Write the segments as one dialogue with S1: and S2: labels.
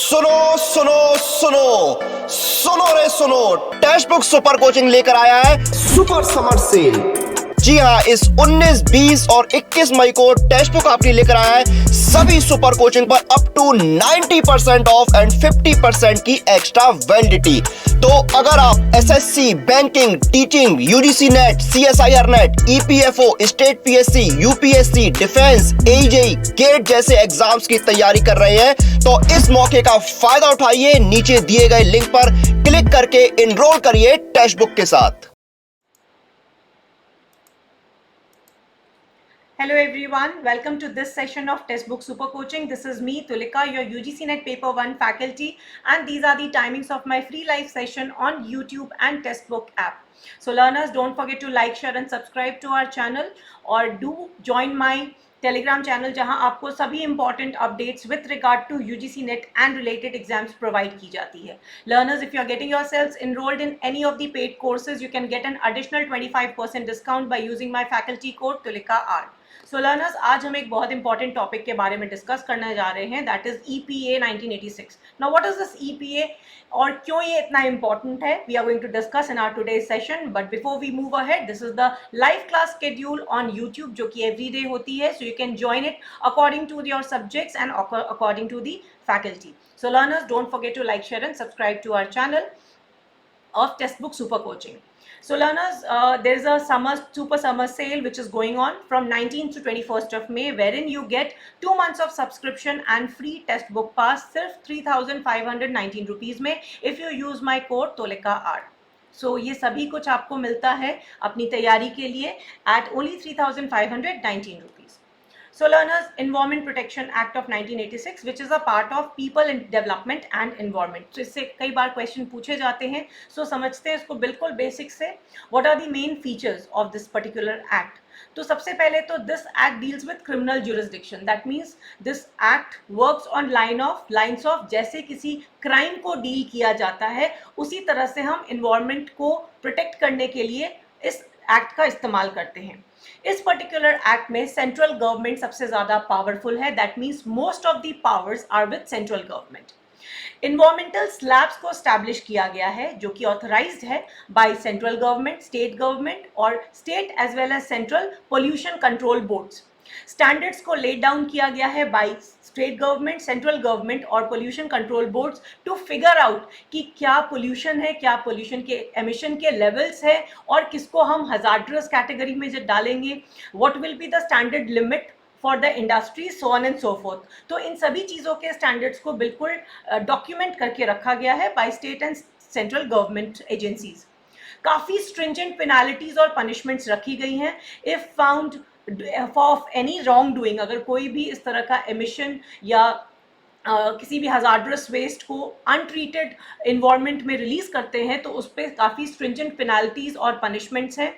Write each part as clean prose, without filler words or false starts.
S1: सुनो सुनो सुनो सुनो रे सुनो, टेक्स्ट बुक सुपर कोचिंग लेकर आया है सुपर समर सेल। जी हाँ, इस 19, 20 और 21 मई को टेक्स्ट बुक आपके लेकर आया है सभी सुपर कोचिंग पर अप टू 90% ऑफ एंड 50% की एक्स्ट्रा वैलिडिटी। तो अगर आप SSC, banking, teaching, UGC NET, CSIR NET, EPFO, state PSC, UPSC, defence, AE JE, GATE जैसे एग्जाम्स की तैयारी कर रहे हैं तो इस मौके का फायदा उठाइए। नीचे दिए गए लिंक पर क्लिक करके एनरोल करिए टेक्स्ट बुक के साथ।
S2: Hello everyone, welcome to this session of Textbook Super Coaching. This is me, Tulika, your UGC NET Paper 1 faculty, and these are the timings of my free live session on YouTube and Textbook app. So learners, don't forget to like, share and subscribe to our channel, or do join my Telegram channel जहां आपको सभी important updates with regard to UGC NET and related exams provide की जाती है. Learners, if you are getting yourselves enrolled in any of the paid courses, you can get an additional 25% discount by using my faculty code TulikaR. So learners, आज हम एक बहुत important topic के बारे में डिस्कस करने जा रहे हैं, that is EPA 1986. Now what is this EPA और क्यों ये इतना इंपॉर्टेंट है, we are going to discuss in our today's session. But before we move ahead, this is the live class schedule on YouTube जो कि every day होती है. So you can join it according to your subjects and according to the faculty. So learners, don't forget to like, share and subscribe to our channel of Textbook Super Coaching. So learners, there is a super summer sale which is going on from 19th to 21st of May, wherein you get 2 months of subscription and free textbook pass सिर्फ 3,519 rupees में if you use my code TolikaR. So ये सभी कुछ आपको मिलता है अपनी तैयारी के लिए at only 3,519 rupees. So learners, Environment Protection Act of 1986, which is a part of People in Development and Environment. So इससे कई बार क्वेश्चन पूछे जाते हैं, सो समझते हैं इसको बिल्कुल बेसिक से. What are the main features of this particular act? तो सबसे पहले तो this act deals with criminal jurisdiction. That means this act works on lines of जैसे किसी क्राइम को डील किया जाता है, उसी तरह से हम इन्वायरमेंट को प्रोटेक्ट करने के लिए इस एक्ट का इस्तेमाल करते हैं. इस पर्टिकुलर एक्ट में सेंट्रल गवर्नमेंट सबसे ज्यादा पावरफुल है. That means most of the powers are with central government. Environmental slabs को स्टैब्लिश किया गया है जो कि ऑथराइज्ड है by central government, state government और state as well as central pollution control boards. Standards को लेड डाउन किया गया है by state government, central government और pollution control boards to figure out कि क्या पोल्यूशन है, क्या पोल्यूशन के एमिशन के लेवल्स है और किसको हम हजार्डस कैटेगरी में जब डालेंगे, what will be the standard limit for the industry, so on and so fourth. तो इन सभी चीज़ों के स्टैंडर्ड्स को बिल्कुल डॉक्यूमेंट करके रखा गया है by state and central government agencies. काफ़ी स्ट्रिंजेंट पेनाल्टीज और पनिशमेंट्स रखी गई हैं if found of any wrong doing. अगर कोई भी इस तरह का एमिशन या किसी भी हजार्डस वेस्ट को अनट्रीटेड इन्वायरमेंट में रिलीज करते हैं तो उस पर काफ़ी स्ट्रिंजेंट पेनाल्टीज और पनिशमेंट्स हैं.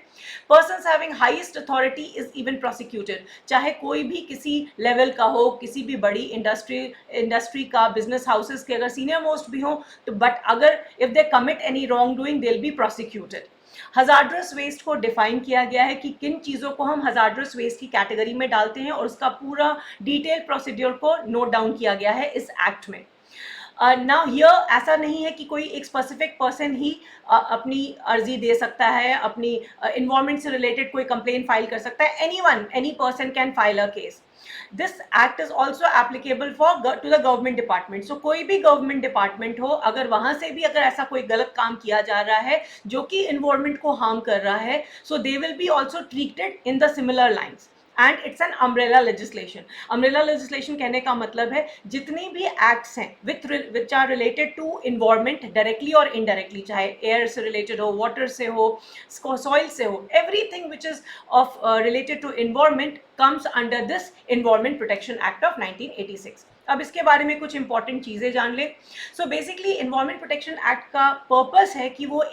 S2: Persons having highest authority is even prosecuted. चाहे कोई भी किसी लेवल का हो, किसी भी बड़ी इंडस्ट्री का, बिजनेस हाउसेस के अगर सीनियर मोस्ट भी हो तो, बट अगर if they commit any wrong doing they will be prosecuted. Hazardous waste को डिफाइन किया गया है कि किन चीज़ों को हम हजार्डस वेस्ट की कैटेगरी में डालते हैं और उसका पूरा डिटेल प्रोसीड्योर को नोट डाउन किया गया है इस एक्ट में. नाउ हियर ऐसा नहीं है कि कोई एक स्पेसिफिक पर्सन ही अपनी अर्जी दे सकता है, अपनी इन्वायरमेंट से रिलेटेड कोई कंप्लेन फाइल कर सकता है. Any person can file a case. This act is also applicable to the government department. So कोई भी गवर्नमेंट डिपार्टमेंट हो, अगर वहां से भी अगर ऐसा कोई गलत काम किया जा रहा है जो कि इन्वायरमेंट को हार्म कर रहा है, so they will be also treated in the similar lines. And it's an umbrella legislation. Umbrella legislation कहने का मतलब है जितनी भी एक्ट्स हैं which are related to environment directly और इनडायरेक्टली, चाहे एयर से रिलेटेड हो, वाटर से हो, सॉइल से हो, everything which is of related to environment comes under this Environment Protection Act of 1986. अब इसके बारे में कुछ इंपॉर्टेंट चीज़ें जान लें. So basically environment Protection act का पर्पस है कि वो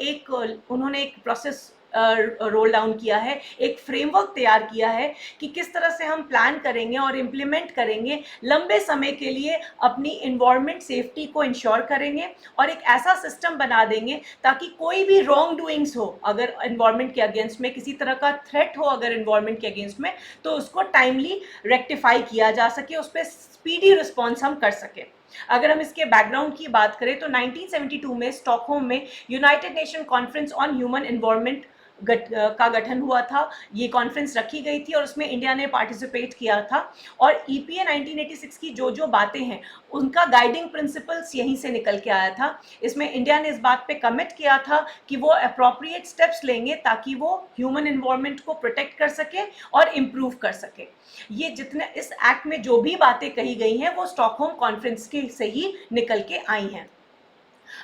S2: उन्होंने एक प्रोसेस रोल डाउन किया है, एक फ्रेमवर्क तैयार किया है कि किस तरह से हम प्लान करेंगे और इम्प्लीमेंट करेंगे, लंबे समय के लिए अपनी इन्वायरमेंट सेफ्टी को इंश्योर करेंगे और एक ऐसा सिस्टम बना देंगे ताकि कोई भी रॉन्ग डूइंग्स हो अगर इन्वायरमेंट के अगेंस्ट में, किसी तरह का थ्रेट हो अगर इन्वायरमेंट के अगेंस्ट में, तो उसको टाइमली रेक्टिफाई किया जा सके, उस पर स्पीडी रिस्पॉन्स हम कर सकें. अगर हम इसके बैकग्राउंड की बात करें तो 1972 में स्टॉकहोम में United nation conference on human environment का गठन हुआ था। ये कॉन्फ्रेंस रखी गई थी और उसमें इंडिया ने पार्टिसिपेट किया था। और ईपीए 1986 की जो जो बातें हैं उनका गाइडिंग प्रिंसिपल्स यहीं से निकल के आया था। इसमें इंडिया ने इस बात पे कमिट किया था कि वो अप्रोप्रिएट स्टेप्स लेंगे ताकि वो ह्यूमन एनवायरनमेंट को प्रोटेक्ट कर सके और इम्प्रूव कर सके। ये जितने इस एक्ट में जो भी बातें कही गई हैं वो स्टॉकहोम कॉन्फ्रेंस के से ही निकल के आई हैं।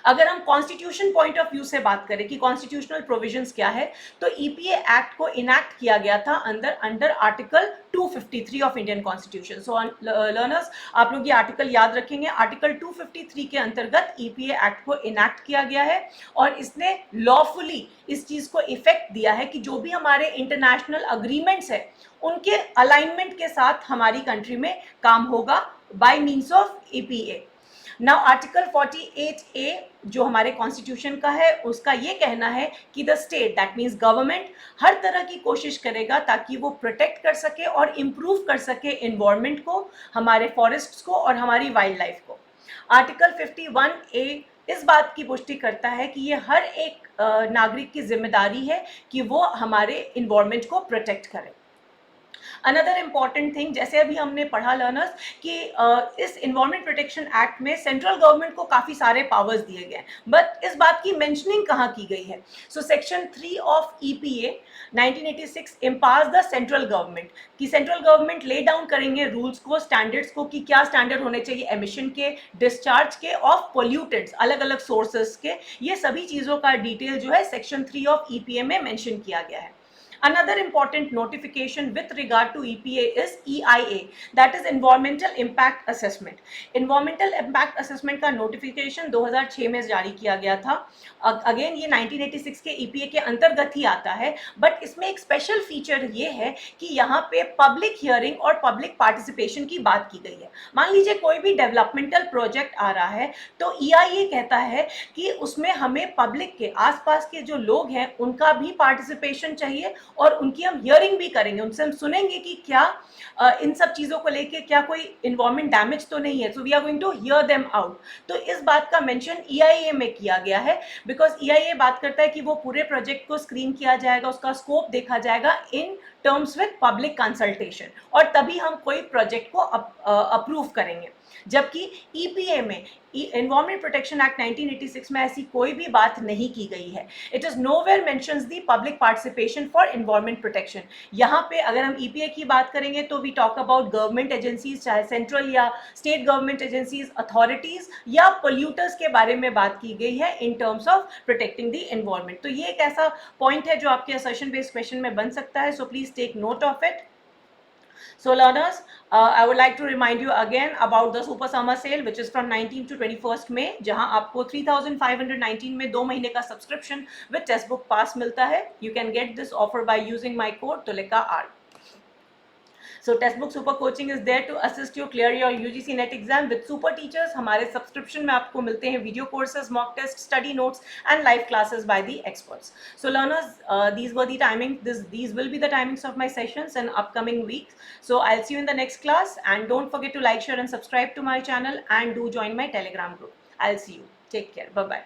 S2: अगर हम कॉन्स्टिट्यूशन पॉइंट ऑफ व्यू से बात करें कि कॉन्स्टिट्यूशनल प्रोविजंस क्या है, तो ईपीए एक्ट को इनैक्ट किया गया था under article 253 of Indian constitution. So learners, आप लोग ये आर्टिकल याद रखेंगे। आर्टिकल 253 के अंतर्गत ईपीए एक्ट को इनैक्ट किया गया है और इसने लॉफुली इस चीज को इफेक्ट दिया है कि जो भी हमारे इंटरनेशनल अग्रीमेंट्स है उनके अलाइनमेंट के साथ हमारी कंट्री में काम होगा bye means of EPA. Now article 48A जो हमारे कॉन्स्टिट्यूशन का है उसका ये कहना है कि the state that means government हर तरह की कोशिश करेगा ताकि वो प्रोटेक्ट कर सके और इम्प्रूव कर सके एनवायरनमेंट को, हमारे फॉरेस्ट्स को और हमारी वाइल्ड लाइफ को। आर्टिकल 51A इस बात की पुष्टि करता है कि ये हर एक नागरिक की जिम्मेदारी है कि वो हमारे एनवायरनमेंट को प्रोटेक्ट करे। अनदर इम्पॉर्टेंट थिंग, जैसे अभी हमने पढ़ा लर्नर्स कि इस एनवायरनमेंट प्रोटेक्शन एक्ट में सेंट्रल गवर्नमेंट को काफ़ी सारे पावर्स दिए गए हैं, बट इस बात की मेंशनिंग कहाँ की गई है? So section 3 of EPA 1986 empowers the central government कि सेंट्रल गवर्नमेंट ले डाउन करेंगे रूल्स को, स्टैंडर्ड्स को कि क्या स्टैंडर्ड होने चाहिए एमिशन के, डिस्चार्ज के, ऑफ पोल्यूटेंट्स, अलग अलग सोर्सेस के। ये सभी चीज़ों का डिटेल जो है सेक्शन 3 ऑफ ईपीए में मेंशन किया गया है। Another important notification with regard to EPA is EIA, that is Environmental Impact Assessment. Environmental Impact Assessment का notification 2006 में जारी किया गया था। अगेन ये 1986 के EPA के अंतर्गत ही आता है, बट इसमें एक स्पेशल फीचर ये है कि यहाँ पे पब्लिक हियरिंग और पब्लिक पार्टिसिपेशन की बात की गई है। मान लीजिए कोई भी डेवलपमेंटल प्रोजेक्ट आ रहा है तो EIA कहता है कि उसमें हमें पब्लिक के आसपास के जो लोग हैं उनका भी पार्टिसिपेशन चाहिए और उनकी हम हियरिंग भी करेंगे, उनसे हम सुनेंगे कि क्या इन सब चीज़ों को लेके क्या कोई इन्वायरमेंट डैमेज तो नहीं है। So we are going to hear them out. तो इस बात का मेंशन EIA में किया गया है बिकॉज EIA बात करता है कि वो पूरे प्रोजेक्ट को स्क्रीन किया जाएगा, उसका स्कोप देखा जाएगा in terms with public consultation और तभी हम कोई प्रोजेक्ट को अप्रूव करेंगे। जबकि EPA में एनवायरमेंट प्रोटेक्शन एक्ट 1986 में ऐसी कोई भी बात नहीं की गई है। It is nowhere mentions the public participation for environment protection. यहाँ पे अगर हम EPA की बात करेंगे तो we talk about government agencies, चाहे सेंट्रल या स्टेट गवर्नमेंट एजेंसीज, अथॉरिटीज या पोल्यूटर्स के बारे में बात की गई है in terms of protecting the environment. तो ये एक ऐसा पॉइंट है जो आपके असर्शन बेस्ड क्वेश्चन में बन सकता है। So please take note of it. So learners, I would like to remind you again about the super summer sale which is from 19th to 21st May, जहां आपको 3519 में 2 महीने का सब्सक्रिप्शन विद टेक्स्ट बुक पास मिलता है. You can get this offer by using my code TULIKA-R. So Textbook Super Coaching is there to assist you clear your UGC NET exam with super teachers. हमारे subscription में आपको मिलते हैं video courses, mock test, study notes and live classes by the experts. So learners, these were the timings. These will be the timings of my sessions in upcoming weeks. So I'll see you in the next class and don't forget to like, share and subscribe to my channel and do join my Telegram group. I'll see you. Take care. Bye bye.